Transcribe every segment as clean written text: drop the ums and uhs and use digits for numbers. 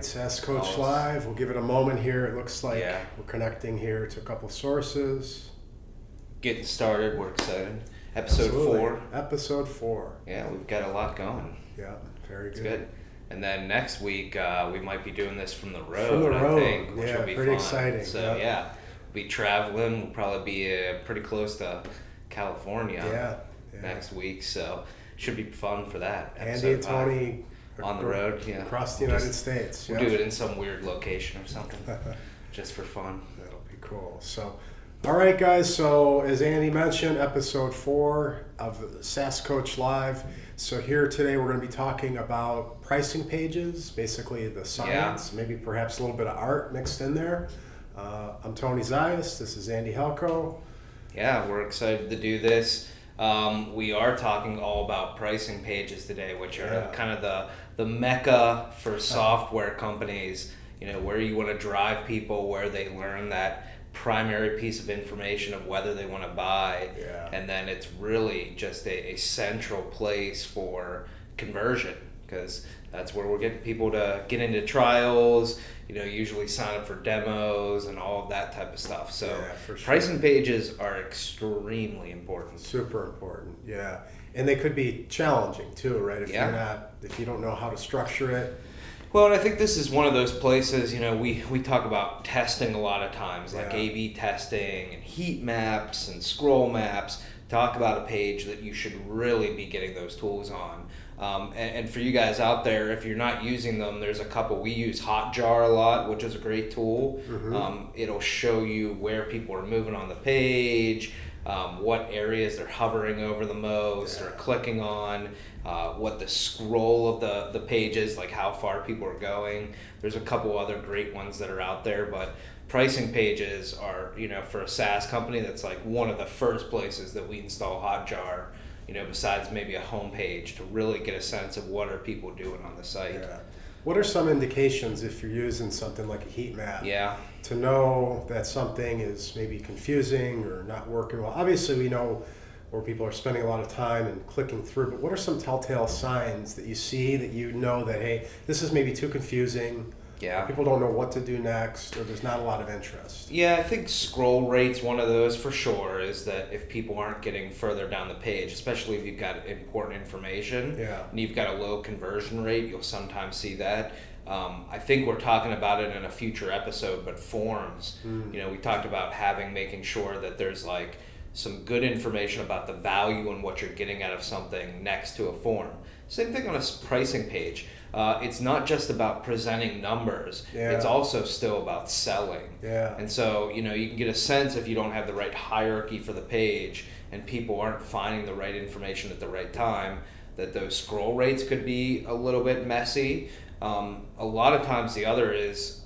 right, SaaS Coach Live. We'll give it a moment here. It looks like we're connecting here to a couple sources. Getting started. We're excited. Episode 4. Episode 4. Yeah, we've got a lot going. Yeah, very good. It's good. And then next week, we might be doing this from the road, From the road. I think, which will be pretty fun. exciting. So, we'll be traveling. We'll probably be pretty close to California next week. So, should be fun for that. Andy and Tony on the road, across the United States. We'll do it in some weird location or something, just for fun. That'll be cool. So, all right, guys. So, as Andy mentioned, episode 4 of SaaS Coach Live. So here today we're going to be talking about pricing pages, basically the science, maybe perhaps a little bit of art mixed in there. I'm Tony Zayas. This is Andy Helko. Yeah, we're excited to do this. We are talking all about pricing pages today, which are kind of the mecca for software companies, where you want to drive people, where they learn that primary piece of information of whether they want to buy, and then it's really just a central place for conversion, because that's where we're getting people to get into trials, usually sign up for demos and all of that type of stuff. So pricing pages are extremely important. Super important, and they could be challenging too, right? If you don't know how to structure it. Well, and I think this is one of those places, we talk about testing a lot of times, like A/B testing and heat maps and scroll maps. Talk about a page that you should really be getting those tools on. And for you guys out there, if you're not using them, there's a couple. We use Hotjar a lot, which is a great tool. It'll show you where people are moving on the page, what areas they're hovering over the most or clicking on, what the scroll of the page is, like how far people are going. There's a couple other great ones that are out there, but pricing pages are, for a SaaS company, that's like one of the first places that we install Hotjar, besides maybe a homepage, to really get a sense of what are people doing on the site. What are some indications if you're using something like a heat map to know that something is maybe confusing or not working well? Obviously, we know where people are spending a lot of time and clicking through, but what are some telltale signs that you see that that, hey, this is maybe too confusing, people don't know what to do next, or there's not a lot of interest? I think scroll rate's one of those for sure, is that if people aren't getting further down the page, especially if you've got important information and you've got a low conversion rate, you'll sometimes see that. I think we're talking about it in a future episode, but forms, we talked about making sure that there's like some good information about the value and what you're getting out of something next to a form. Same thing on a pricing page. It's not just about presenting numbers. It's also still about selling. And so, you can get a sense if you don't have the right hierarchy for the page and people aren't finding the right information at the right time, that those scroll rates could be a little bit messy. A lot of times the other is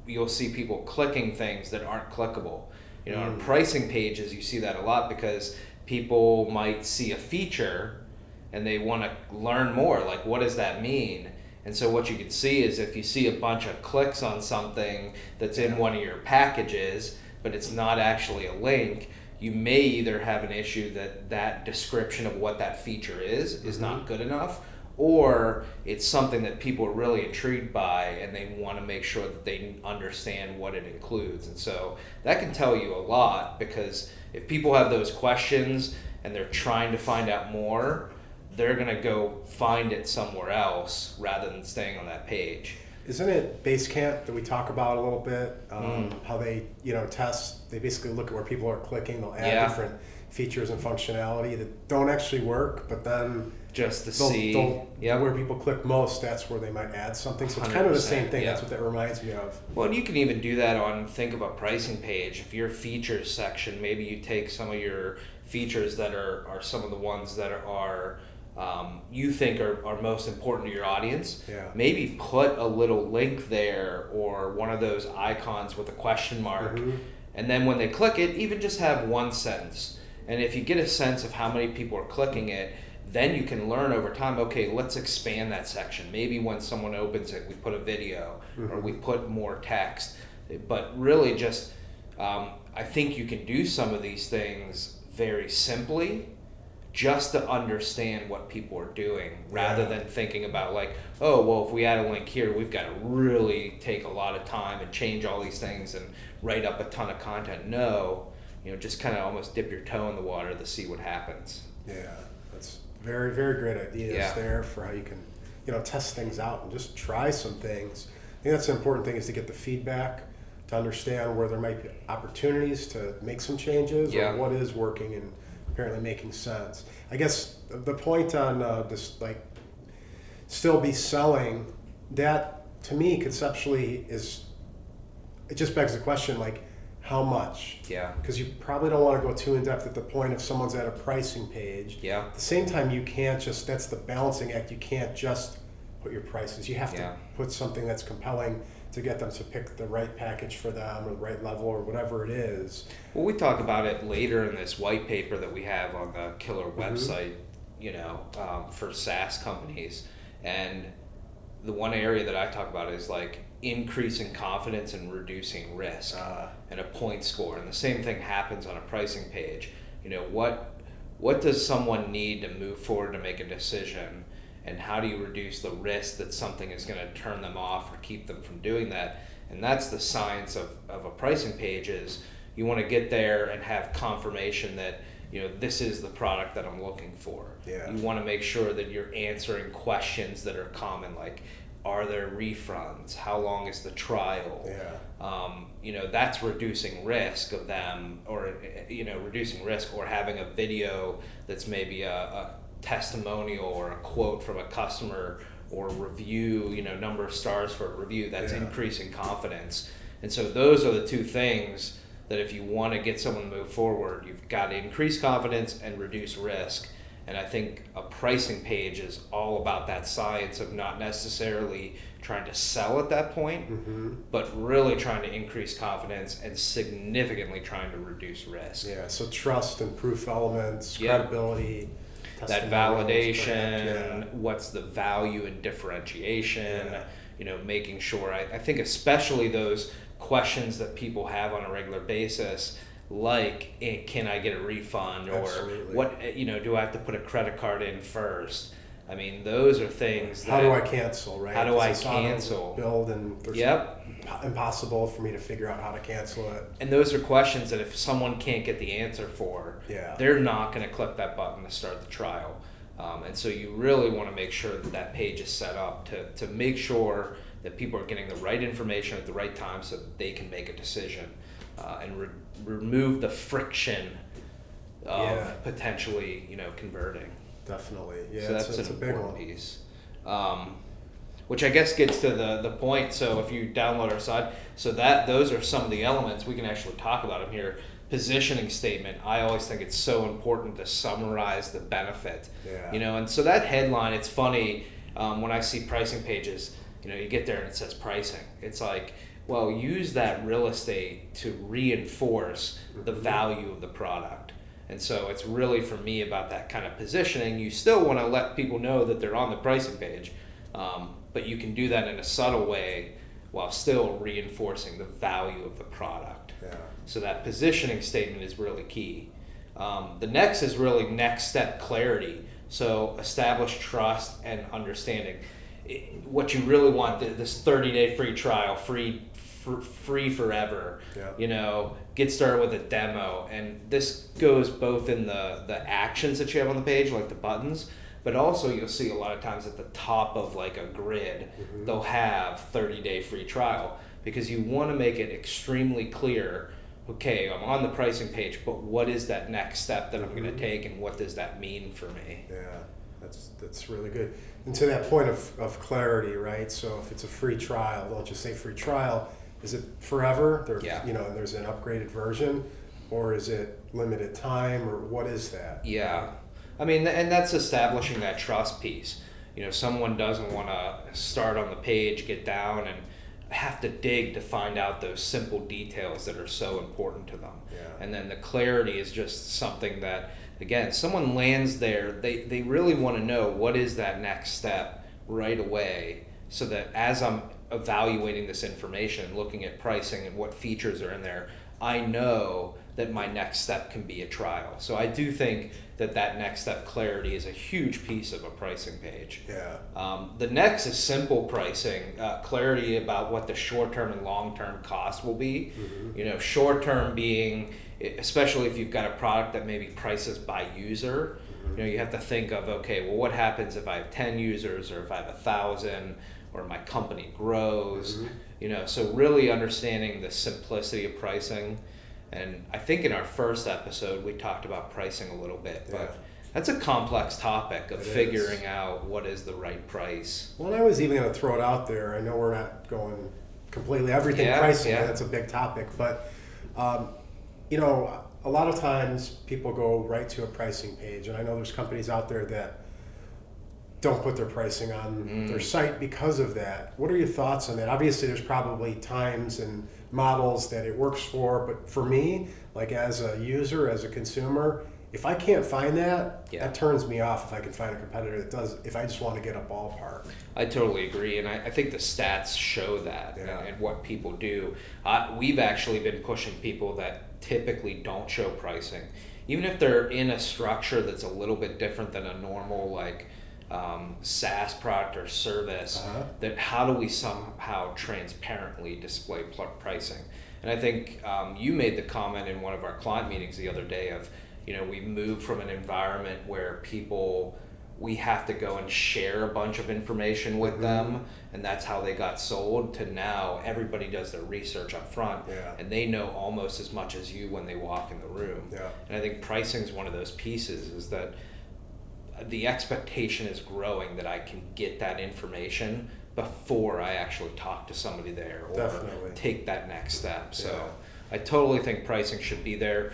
you'll see people clicking things that aren't clickable. On pricing pages, you see that a lot because people might see a feature and they want to learn more, like what does that mean? And so what you can see is if you see a bunch of clicks on something that's in one of your packages, but it's not actually a link, you may either have an issue that description of what that feature is not good enough, or it's something that people are really intrigued by and they want to make sure that they understand what it includes. And so that can tell you a lot, because if people have those questions and they're trying to find out more, they're going to go find it somewhere else rather than staying on that page. Isn't it Basecamp that we talk about a little bit? How they, test, they basically look at where people are clicking, they'll add different features and functionality that don't actually work, but then just to see where people click most, that's where they might add something. So it's kind of the same thing. That's what that reminds me of. Well, and you can even do that think of a pricing page. If your features section, maybe you take some of your features that are some of the ones that are you think are most important to your audience. Maybe put a little link there or one of those icons with a question mark. And then when they click it, even just have one sentence. And if you get a sense of how many people are clicking it, then you can learn over time, okay, let's expand that section. Maybe when someone opens it, we put a video or we put more text. But really I think you can do some of these things very simply just to understand what people are doing, rather than thinking about like, oh, well, if we add a link here, we've got to really take a lot of time and change all these things and write up a ton of content. No, just kind of almost dip your toe in the water to see what happens. Yeah, that's very, very great ideas there for how you can, test things out and just try some things. I think that's the important thing, is to get the feedback, to understand where there might be opportunities to make some changes, or what is working and apparently making sense. I guess the point on this, like, still be selling, that to me conceptually it just begs the question, like, how much? Yeah. Because you probably don't want to go too in depth at the point if someone's at a pricing page. Yeah. At the same time, you can't just, that's the balancing act, you can't just put your prices. You have to put something that's compelling to get them to pick the right package for them, or the right level, or whatever it is. Well, we talk about it later in this white paper that we have on the killer website, for SaaS companies. And the one area that I talk about is like increasing confidence and reducing risk, and a point score. And the same thing happens on a pricing page. What does someone need to move forward to make a decision? And how do you reduce the risk that something is going to turn them off or keep them from doing that? And that's the science of a pricing page. Is you want to get there and have confirmation that this is the product that I'm looking for. Yeah. You want to make sure that you're answering questions that are common, like, are there refunds? How long is the trial? Yeah. That's reducing risk of them, or reducing risk, or having a video that's maybe a testimonial or a quote from a customer, or review, number of stars for a review. That's increasing confidence. And so those are the two things that if you want to get someone to move forward, you've got to increase confidence and reduce risk. And I think a pricing page is all about that science of not necessarily trying to sell at that point, but really trying to increase confidence and significantly trying to reduce risk. Yeah, so trust and proof elements, credibility, that validation, what's the value and differentiation, making sure, I think especially those questions that people have on a regular basis, like, can I get a refund, or what, do I have to put a credit card in first? I mean, those are things that... How do I cancel, right? How do I cancel? Build, and there's impossible for me to figure out how to cancel it. And those are questions that if someone can't get the answer for, they're not going to click that button to start the trial. And so you really want to make sure that page is set up to make sure that people are getting the right information at the right time, so that they can make a decision, and remove the friction of potentially converting. Definitely, yeah. So that's a big one. Piece. Which I guess gets to the point. So if you download our site, so those are some of the elements. We can actually talk about them here. Positioning statement. I always think it's so important to summarize the benefit. And so that headline, it's funny when I see pricing pages. You get there and it says pricing. It's like, well, use that real estate to reinforce the value of the product. And so it's really, for me, about that kind of positioning. You still want to let people know that they're on the pricing page, but you can do that in a subtle way while still reinforcing the value of the product. So that positioning statement is really key. The next is really next step clarity. So establish trust and understanding. What you really want, this 30-day free trial, free forever, get started with a demo. And this goes both in the actions that you have on the page, like the buttons, but also you'll see a lot of times at the top of like a grid, they'll have 30-day free trial, because you want to make it extremely clear, okay, I'm on the pricing page, but what is that next step that I'm going to take, and what does that mean for me? That's really good. And to that point of clarity, right? So if it's a free trial, don't just say free trial. Is it forever? And there's an upgraded version, or is it limited time, or what is that? Yeah. I mean, and that's establishing that trust piece. Someone doesn't want to start on the page, get down, and have to dig to find out those simple details that are so important to them. And then the clarity is just something that, again, someone lands there, they really want to know what is that next step right away, so that as I'm evaluating this information, looking at pricing and what features are in there, I know that my next step can be a trial. So I do think that next step clarity is a huge piece of a pricing page. Yeah. The next is simple pricing, clarity about what the short-term and long-term cost will be. Short-term being, especially if you've got a product that maybe prices by user, you have to think of, okay, well, what happens if I have 10 users, or if I have 1,000, or my company grows? So really understanding the simplicity of pricing. And I think in our first episode, we talked about pricing a little bit, but that's a complex topic of figuring out what is the right price. Well, I was even going to throw it out there. I know we're not going completely everything pricing, that's a big topic, but a lot of times people go right to a pricing page, and I know there's companies out there that don't put their pricing on their site because of that. What are your thoughts on that? Obviously, there's probably times and models that it works for, but for me, like as a user, as a consumer, if I can't find that, that turns me off if I can find a competitor that does, if I just want to get a ballpark. I totally agree, and I think the stats show that and what people do. We've actually been pushing people that typically don't show pricing, even if they're in a structure that's a little bit different than a normal SaaS product or service, that how do we somehow transparently display pricing? And I think you made the comment in one of our client meetings the other day of, we moved from an environment where we have to go and share a bunch of information with them, and that's how they got sold, to now everybody does their research up front, and they know almost as much as you when they walk in the room. And I think pricing is one of those pieces, is that the expectation is growing that I can get that information before I actually talk to somebody there or take that next step. So I totally think pricing should be there.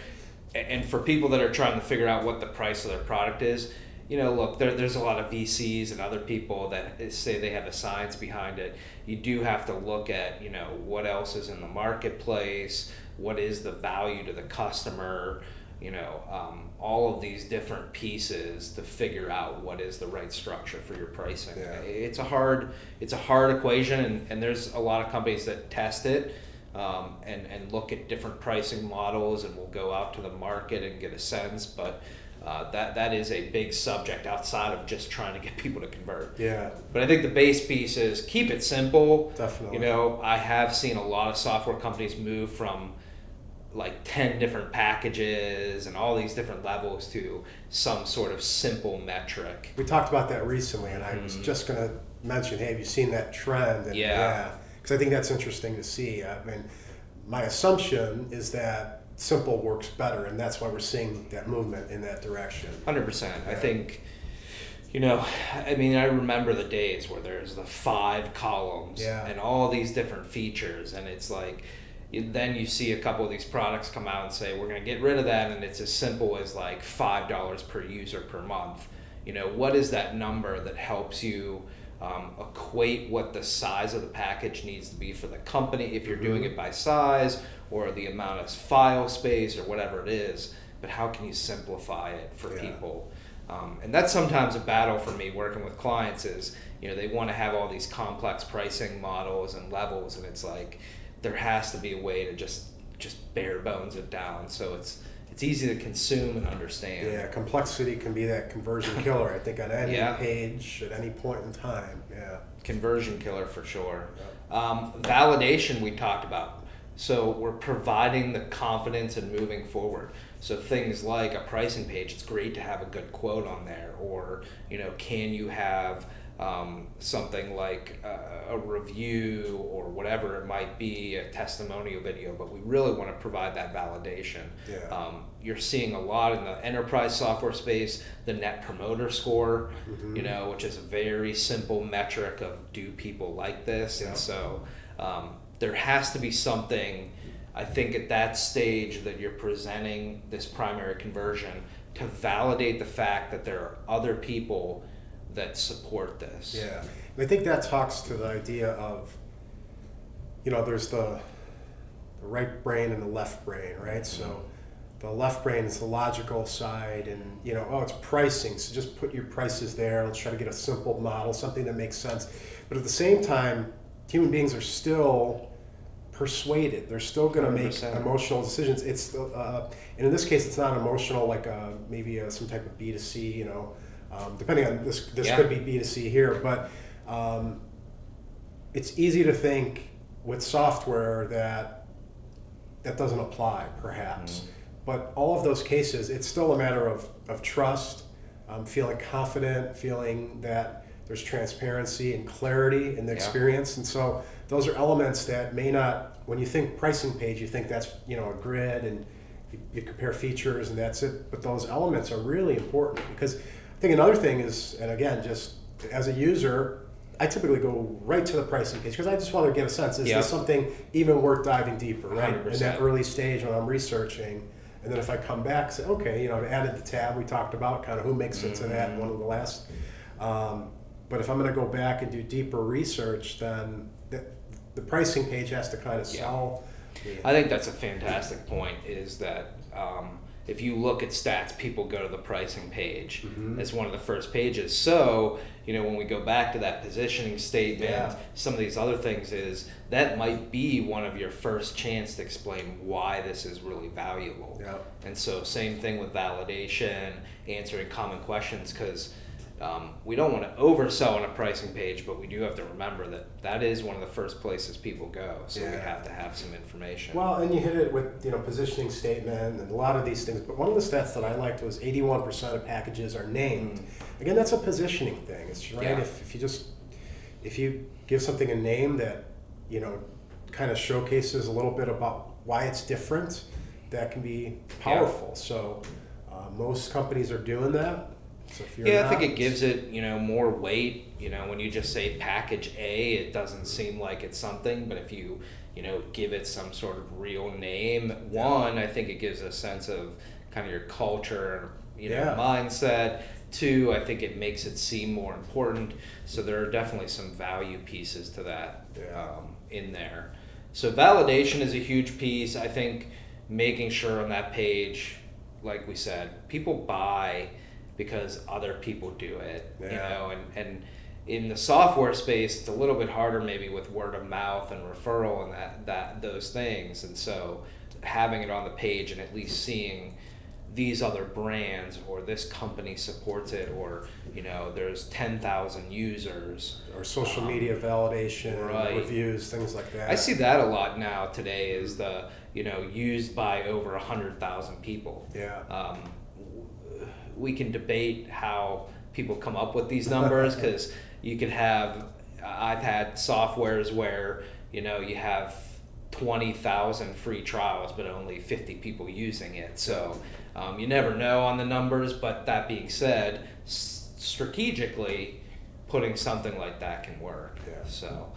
And for people that are trying to figure out what the price of their product is, look, there's a lot of VCs and other people that say they have a science behind it. You do have to look at, what else is in the marketplace, what is the value to the customer, all of these different pieces to figure out what is the right structure for your pricing. It's a hard equation, and there's a lot of companies that test it and look at different pricing models, and will go out to the market and get a sense, but that is a big subject outside of just trying to get people to convert. But I think the base piece is keep it simple. Definitely. I have seen a lot of software companies move from like 10 different packages and all these different levels to some sort of simple metric. We talked about that recently, and I was just going to mention, hey, have you seen that trend? And because I think that's interesting to see. I mean, my assumption is that simple works better, and that's why we're seeing that movement in that direction. 100%. I think, I remember the days where there's the 5 columns and all these different features, and it's like, then you see a couple of these products come out and say, we're going to get rid of that, and it's as simple as like $5 per user per month. What is that number that helps you equate what the size of the package needs to be for the company, if you're doing it by size, or the amount of file space, or whatever it is, but how can you simplify it for people? And that's sometimes a battle for me working with clients is, they want to have all these complex pricing models and levels, and it's like, there has to be a way to just bare bones it down so it's easy to consume and understand. Complexity can be that conversion killer, I think, on any page at any point in time. Conversion killer for sure. Validation we talked about. So we're providing the confidence in moving forward. So things like a pricing page, it's great to have a good quote on there, or can you have something like a review or whatever it might be, a testimonial video, but we really want to provide that validation. You're seeing a lot in the enterprise software space, the Net Promoter Score, which is a very simple metric of, do people like this? And so there has to be something, I think, at that stage that you're presenting this primary conversion to validate the fact that there are other people that support this. And I think that talks to the idea of, there's the right brain and the left brain, right? So the left brain is the logical side, and it's pricing, so just put your prices there. Let's try to get a simple model, something that makes sense. But at the same time, human beings are still persuaded. They're still going to make emotional decisions. It's still, and in this case, it's not emotional like maybe some type of B2C, you know, depending on this could be B2C here, but it's easy to think with software that doesn't apply, perhaps. But all of those cases, it's still a matter of trust, feeling confident, feeling that there's transparency and clarity in the experience. And so those are elements that may not, when you think pricing page, you think that's, you know, a grid and you compare features and that's it. But those elements are really important, because I think another thing is, and again, just as a user, I typically go right to the pricing page because I just want to get a sense, is this something even worth diving deeper, right? 100%. In that early stage when I'm researching. And then if I come back, say, okay, you know, I've added the tab we talked about, kind of who makes it to that, one of the last. But if I'm going to go back and do deeper research, then the pricing page has to kind of sell. I think that's a fantastic point, is that if you look at stats, people go to the pricing page as one of the first pages. So, you know, when we go back to that positioning statement, some of these other things, is that might be one of your first chance to explain why this is really valuable. And so same thing with validation, answering common questions, because we don't want to oversell on a pricing page, but we do have to remember that is one of the first places people go. So we have to have some information. Well, and you hit it with, you know, positioning statement and a lot of these things. But one of the stats that I liked was 81% of packages are named. Again, that's a positioning thing. It's right. If you give something a name that, you know, kind of showcases a little bit about why it's different, that can be powerful. So most companies are doing that. So if you're I think it gives it, you know, more weight. You know, when you just say package A, it doesn't seem like it's something, but if you, you know, give it some sort of real name, I think it gives a sense of kind of your culture, you know, mindset. Two, I think it makes it seem more important. So there are definitely some value pieces to that in there. So validation is a huge piece. I think making sure on that page, like we said, people buy because other people do it, you know, and in the software space, it's a little bit harder maybe with word of mouth and referral and that those things. And so having it on the page and at least seeing these other brands, or this company supports it, or, you know, there's 10,000 users, or social media validation, reviews, things like that. I see that a lot now today, is the, you know, used by over 100,000 people. We can debate how people come up with these numbers, because you could have, I've had softwares where, you know, you have 20,000 free trials, but only 50 people using it. So you never know on the numbers, but that being said, strategically, putting something like that can work. So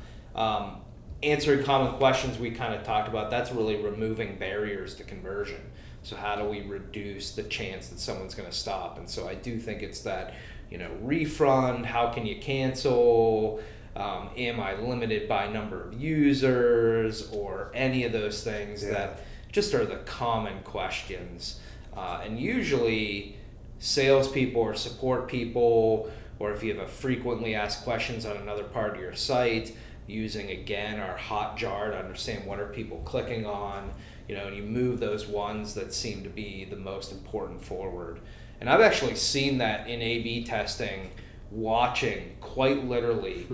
answering common questions, we kind of talked about, that's really removing barriers to conversion. So how do we reduce the chance that someone's going to stop? And so I do think it's that, you know, refund, how can you cancel? Am I limited by number of users, or any of those things that just are the common questions. And usually salespeople or support people, or if you have a frequently asked questions on another part of your site, using again our Hotjar to understand what are people clicking on, you know, and you move those ones that seem to be the most important forward. And I've actually seen that in A/B testing, watching quite literally,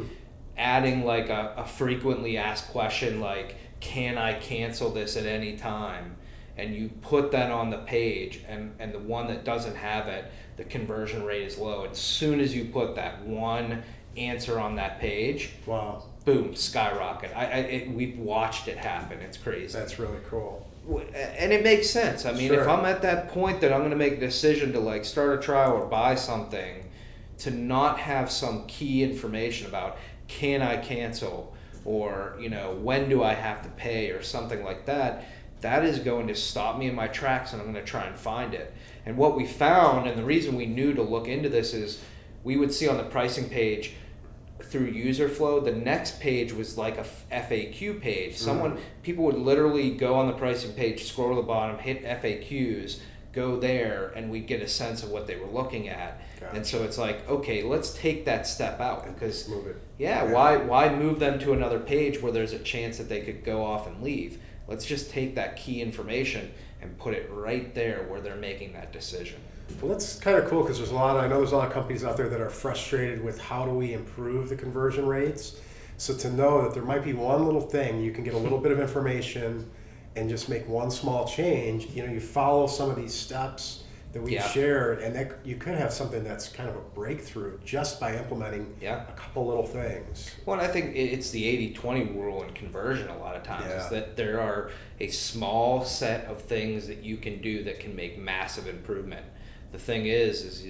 adding like a frequently asked question like, can I cancel this at any time? And you put that on the page, and the one that doesn't have it, the conversion rate is low. As soon as you put that one answer on that page, boom, skyrocket. We've watched it happen. It's crazy. That's really cool. And it makes sense. I mean, if I'm at that point that I'm going to make a decision to like start a trial or buy something, to not have some key information about, can I cancel, or, you know, when do I have to pay, or something like that, that is going to stop me in my tracks, and I'm going to try and find it. And what we found, and the reason we knew to look into this, is we would see on the pricing page, through user flow, the next page was like a FAQ page. People would literally go on the pricing page, scroll to the bottom, hit FAQs, go there and we'd get a sense of what they were looking at. Gotcha. And so it's like, okay, let's take that step out, because move it. Why move them to another page where there's a chance that they could go off and leave? Let's just take that key information and put it right there where they're making that decision. Well, that's kind of cool, because I know there's a lot of companies out there that are frustrated with how do we improve the conversion rates. So to know that there might be one little thing, you can get a little bit of information and just make one small change. You follow some of these steps that we've shared, and that you could have something that's kind of a breakthrough just by implementing a couple little things. Well, and I think it's the 80-20 rule in conversion a lot of times, is that there are a small set of things that you can do that can make massive improvement. The thing is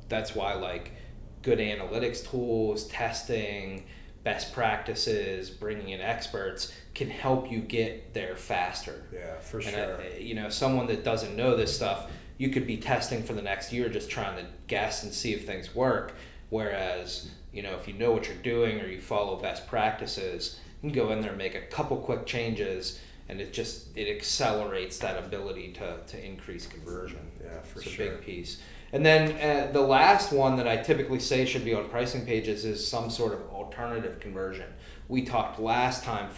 that's why like good analytics tools, testing, best practices, bringing in experts can help you get there faster. Yeah, for sure. And someone that doesn't know this stuff, you could be testing for the next year just trying to guess and see if things work. Whereas, if you know what you're doing or you follow best practices, you can go in there and make a couple quick changes, and it accelerates that ability to increase conversion. Yeah, for sure. It's a big piece. And then the last one that I typically say should be on pricing pages is some sort of alternative conversion. We talked last time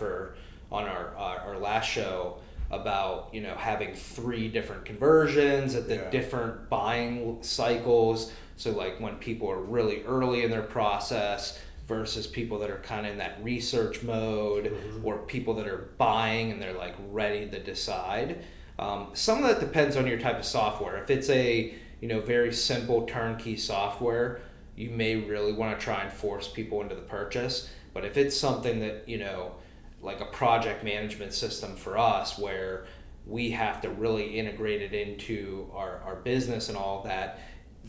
on our last show about having 3 different conversions at the different buying cycles. So like when people are really early in their process versus people that are kind of in that research mode, or people that are buying and they're like ready to decide. Some of that depends on your type of software. If it's a very simple turnkey software, you may really want to try and force people into the purchase. But if it's something that like a project management system for us, where we have to really integrate it into our business and all of that,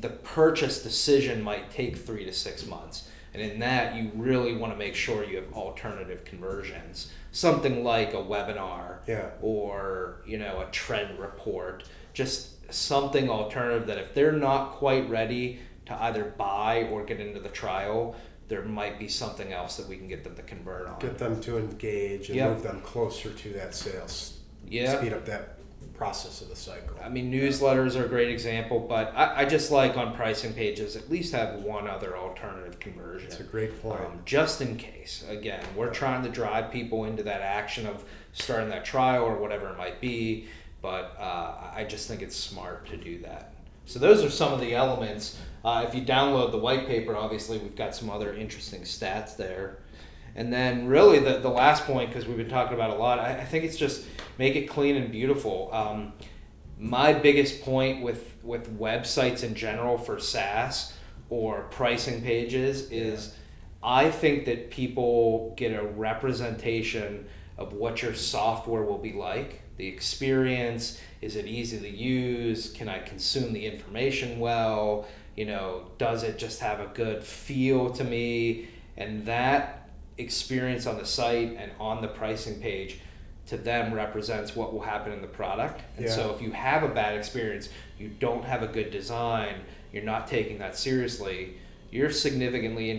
the purchase decision might take 3 to 6 months. And in that, you really want to make sure you have alternative conversions. Something like a webinar or, a trend report. Just something alternative that if they're not quite ready to either buy or get into the trial, there might be something else that we can get them to convert on. Get them to engage and move them closer to that sales. Speed up that process of the cycle. I mean, newsletters are a great example, but I just like on pricing pages at least have one other alternative conversion. That's a great point. Just in case. Again, we're trying to drive people into that action of starting that trial or whatever it might be, but I just think it's smart to do that. So those are some of the elements. If you download the white paper, obviously we've got some other interesting stats there. And then really the last point, because we've been talking about a lot, I think it's just make it clean and beautiful. My biggest point with websites in general for SaaS or pricing pages is I think that people get a representation of what your software will be like, the experience. Is it easy to use? Can I consume the information well? Does it just have a good feel to me? And that experience on the site and on the pricing page to them represents what will happen in the product. And so if you have a bad experience, you don't have a good design, you're not taking that seriously, you're significantly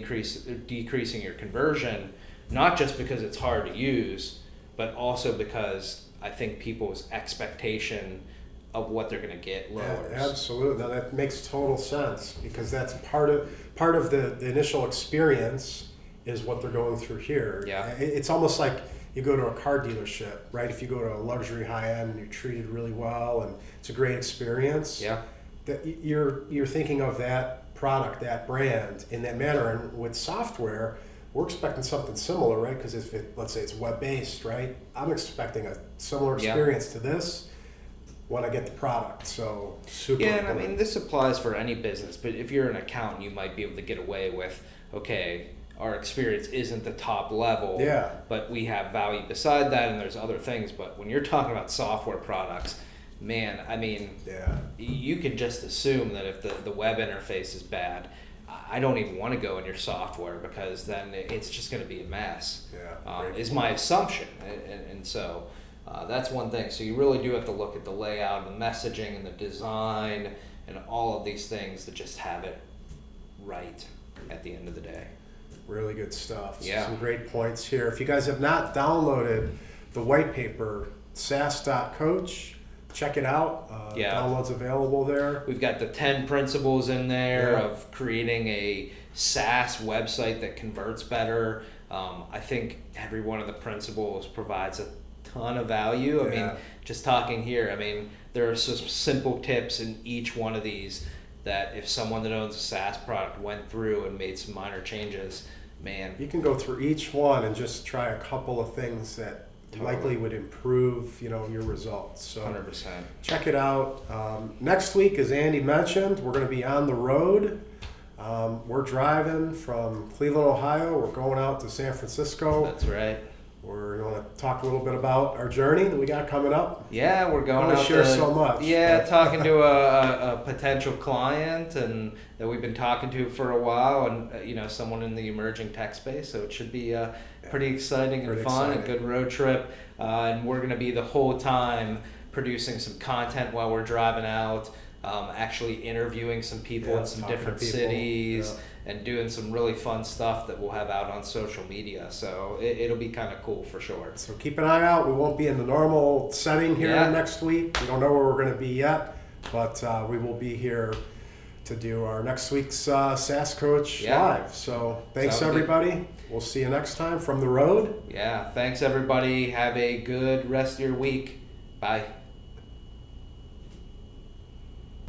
decreasing your conversion, not just because it's hard to use, but also because I think people's expectation of what they're going to get lowers. Yeah, absolutely. Now that makes total sense, because that's part of the initial experience is what they're going through here. Yeah. It's almost like you go to a car dealership, right? If you go to a luxury high-end and you're treated really well and it's a great experience, that you're thinking of that product, that brand in that manner. And with software, we're expecting something similar, right? Because let's say it's web-based, right? I'm expecting a similar experience to this when I get the product. So super important. And I mean, this applies for any business, but if you're an accountant, you might be able to get away with, okay, our experience isn't the top level, but we have value beside that, and there's other things. But when you're talking about software products, man, I mean, you can just assume that if the web interface is bad, I don't even want to go in your software, because then it's just going to be a mess, is my assumption. And so that's one thing. So you really do have to look at the layout, the messaging, and the design, and all of these things to just have it right at the end of the day. Really good stuff. Yeah. Some great points here. If you guys have not downloaded the white paper, SaaS.coach, check it out. Downloads available there. We've got the 10 principles in there of creating a SaaS website that converts better. I think every one of the principles provides a ton of value. I mean, just talking here, I mean, there are some simple tips in each one of these that if someone that owns a SaaS product went through and made some minor changes, man. You can go through each one and just try a couple of things that likely would improve, your results. So 100%. Check it out. Next week, as Andy mentioned, we're going to be on the road. We're driving from Cleveland, Ohio. We're going out to San Francisco. That's right. We're going to talk a little bit about our journey that we got coming up. Yeah, we're going to share so much. Yeah, talking to a potential client and that we've been talking to for a while, and someone in the emerging tech space. So it should be pretty exciting and fun, a good road trip. And we're going to be the whole time producing some content while we're driving out. Actually interviewing some people in some different cities and doing some really fun stuff that we'll have out on social media. So it'll be kind of cool for sure. So keep an eye out. We won't be in the normal setting here next week. We don't know where we're going to be yet, but we will be here to do our next week's SaaS Coach Live. So thanks, everybody. Good. We'll see you next time from the road. Yeah, thanks, everybody. Have a good rest of your week. Bye.